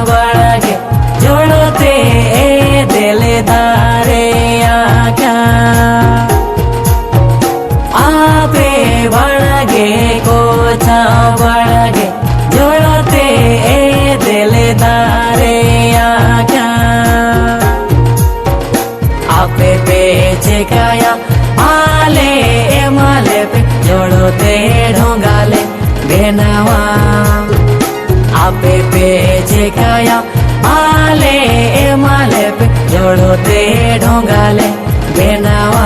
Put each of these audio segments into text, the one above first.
बड़गे जोड़ते दिल दारे आका आपे बड़गे कोचा बड़गे जोड़ते दिल दारे आका आपे पेचे काया माले पे जोड़ते ढोंगाले बेनावा आपे पेचे काया माले पे जोड़ते ढोंगाले बेनावा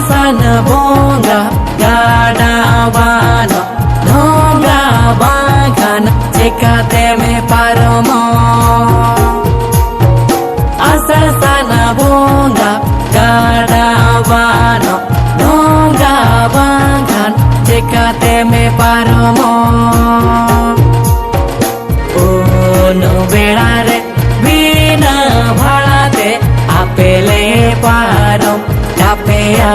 sana bonga gada bano dhonga bangana chekate me paromo asa sana bonga gada bano dhonga bangana chekate me paromo uno belare bina bhalate apele paro Kapea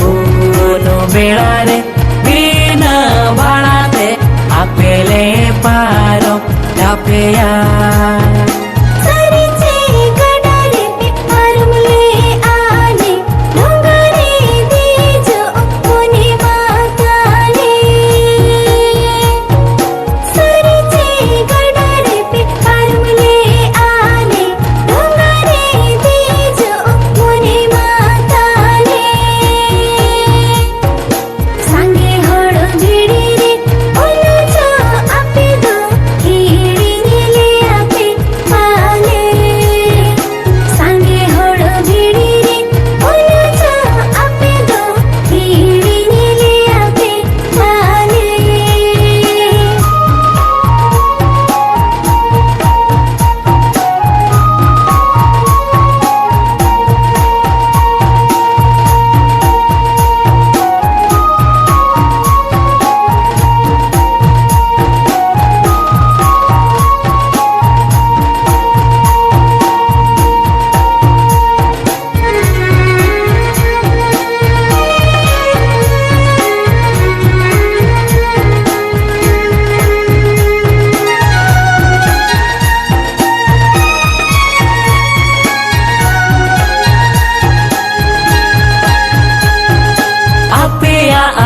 uno belare bina bhalate apele paro kapea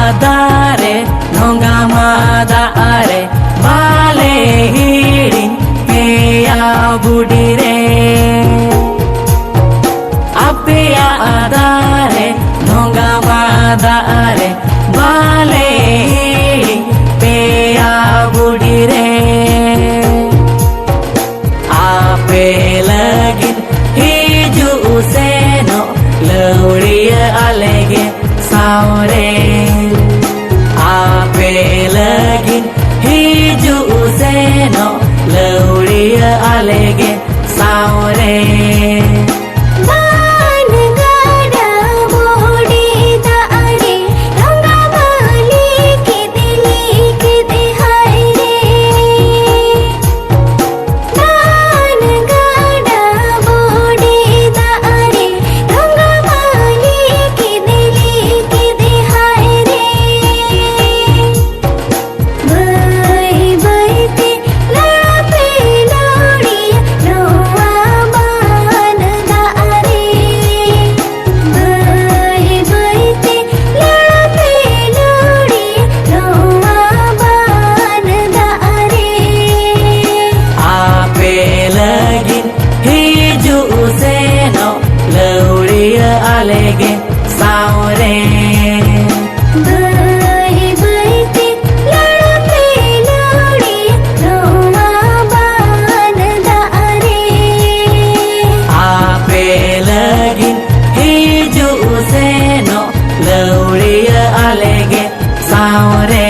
adare nonga madare bale hiri peya budire apeya adare nonga madare bale hiri peya budire ape lagin hiju seno lawriya alege saure ape lagin hiju seno lawriya alege saure की alege saure bayi baiti lada pelari roma ban dare ape lagi hiju seno lauria alege saure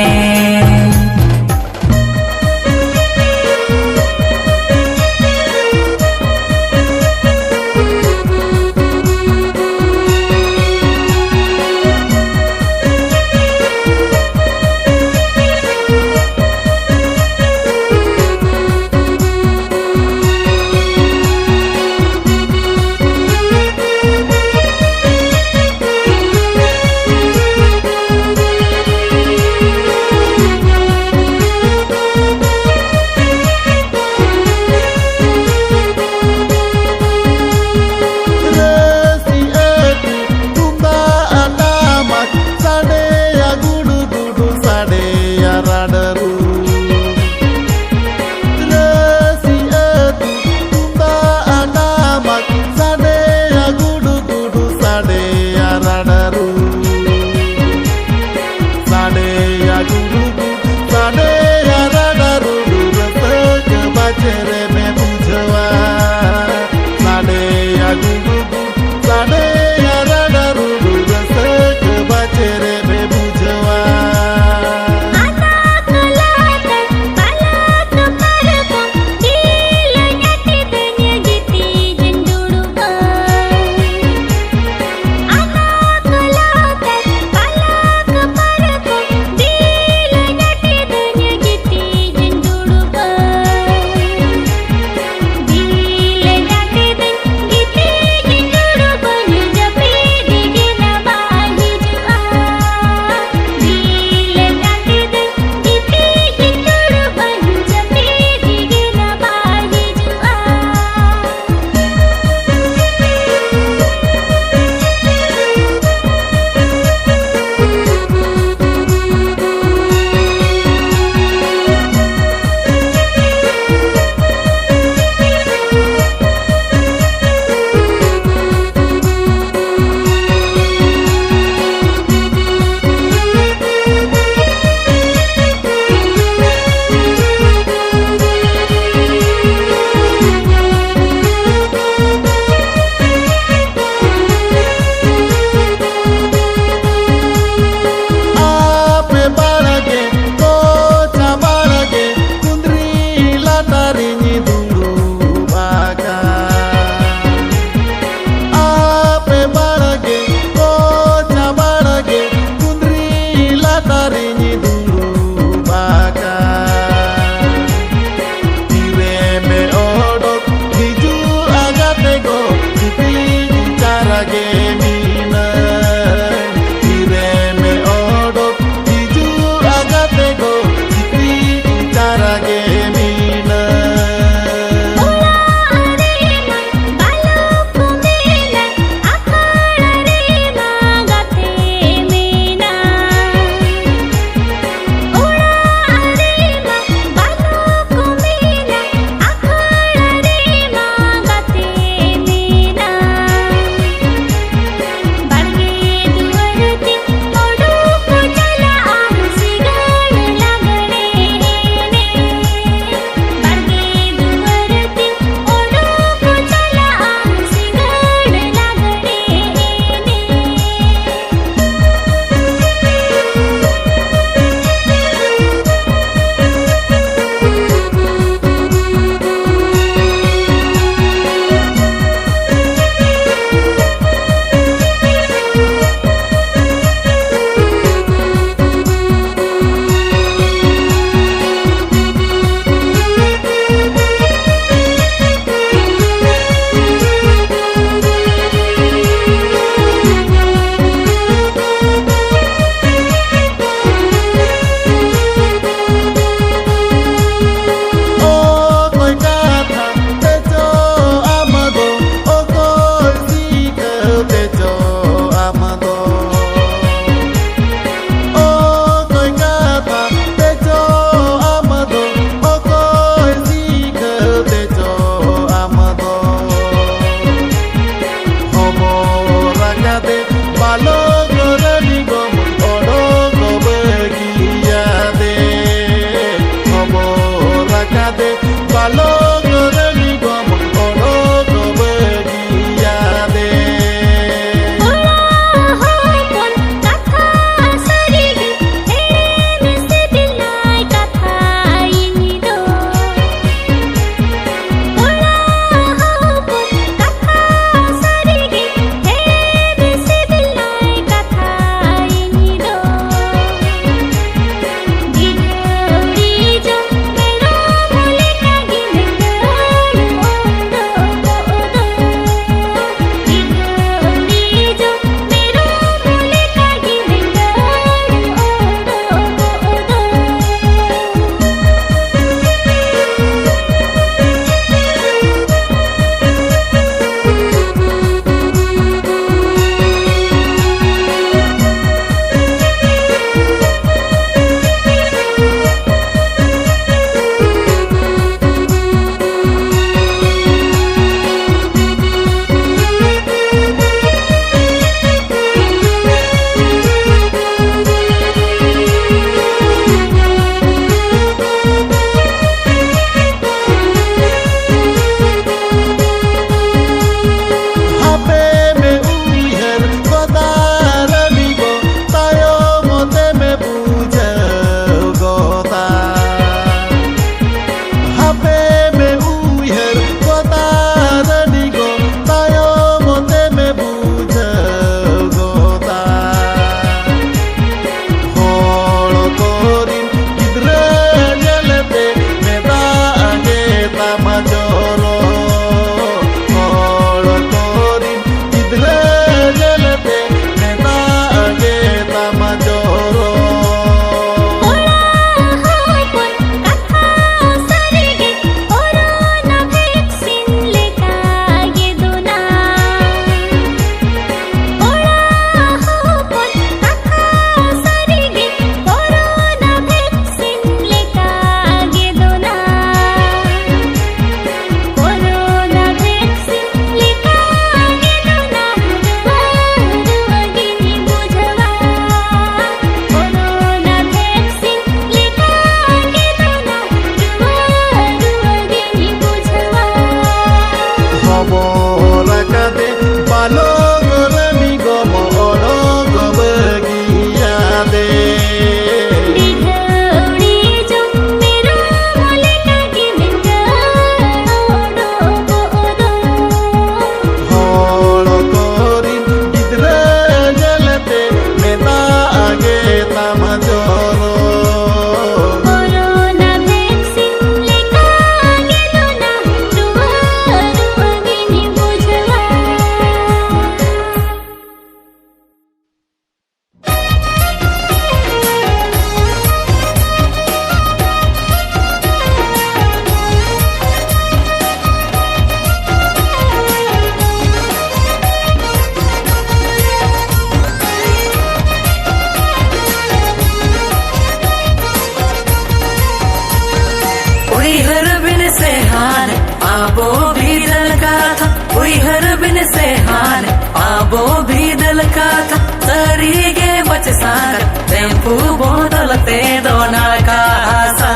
tempo बोदलते दोनाळका हासा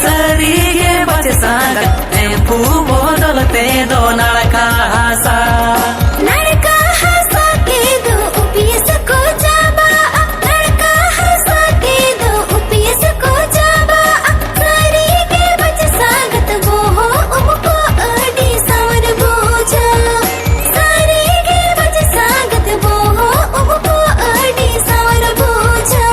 सरीगे बचे सांग tempo बोदलते दोनाळका हासा लड़का हंसा के दो उपयस को जाबा लड़का हंसा के दो उपयस को जाबा सारी के बच सागत वो हो उमको अडी सावर बोझा सारी के बच सागत वो हो उमको अडी सावर बोझा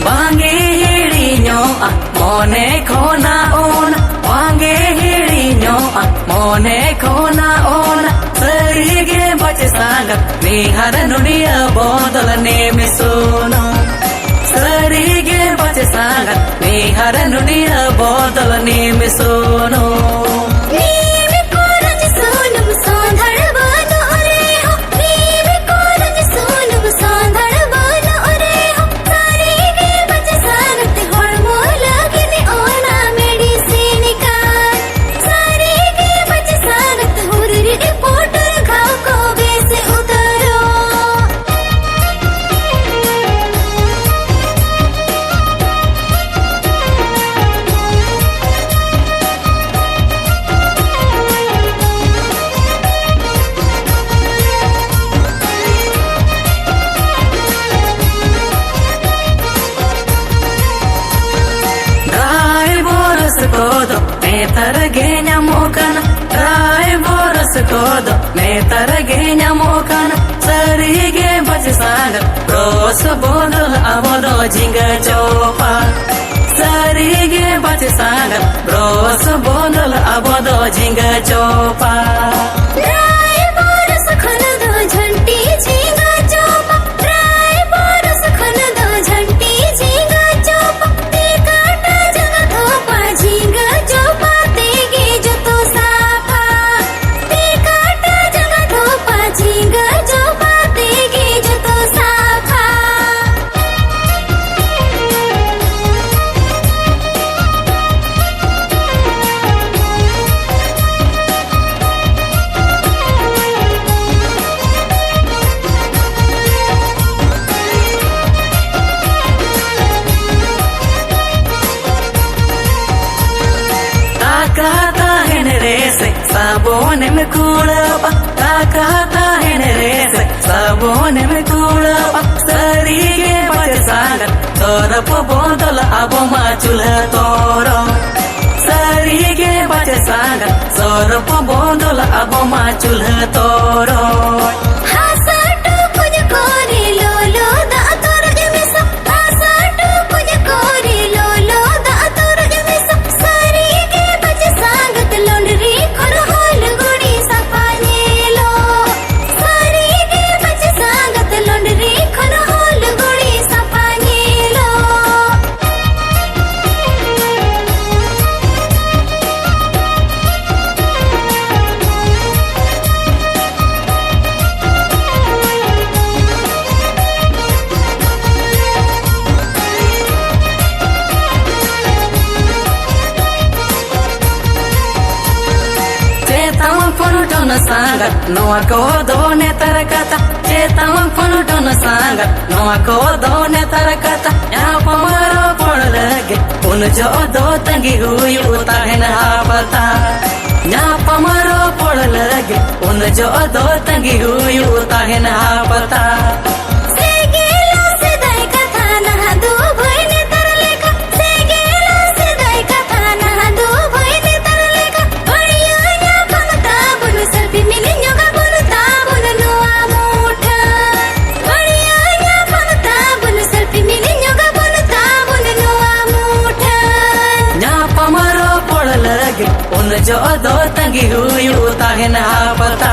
Wange hiriño mone kona ona Wange hiriño mone kona ona Sarige bache sangat Nihar nudiya bodal neme suno Sarige bache sangat Nihar nudiya bodal neme suno kodo netarge nyamokan sarige bachsang pros bodol abodo jinga chopa sarige bachsang pros bodol abodo jinga chopa राय borers खन दो झंटी झींगा चोपा राय borers खन दो झंटी झींगा चोपा ते काटा जग थोपा झींगा चोपा तेगे जो तो साफा ते काटा जग थोपा झींगा चोपा तेगे जो तो साफा Takata henrese sabone me kulapa takata henrese sabone me kulapa sarige bachsang torap bodol aboma chulha toro sarige bachsang torap bodol aboma chulha toro हासाटू कुछ कोरी लोलो दा तोरग मिसा हासाटू कुछ कोरी लोलो दा तोरग मिसा सारी के बच सांगत लोंडरी खर होल गुड़ी सपाने लो सारी के बच सांगत लोंडरी खर होल गुड़ी सपाने लो Cetama photon sangat noa kodo ne tarakata Cetama photon sangat noa kodo ne tarakata ya pamaro pod lage un jo do tangi hui utahen hapata ya pamaro pod lage un jo do tangi hui utahen hapata से गेला से दाई कथा नहा दो भइने तर लेखा से गेला से दाई कथा नहा दो भइने तर लेखा बढ़िया या भगता बुन सर्दी मिली योगा बुनता बुन नुआ मुठा बढ़िया या भगता बुन सर्दी मिली योगा बुनता बुन नुआ मुठा ya pamaro pod lage un jo do tangi hui utahen hapata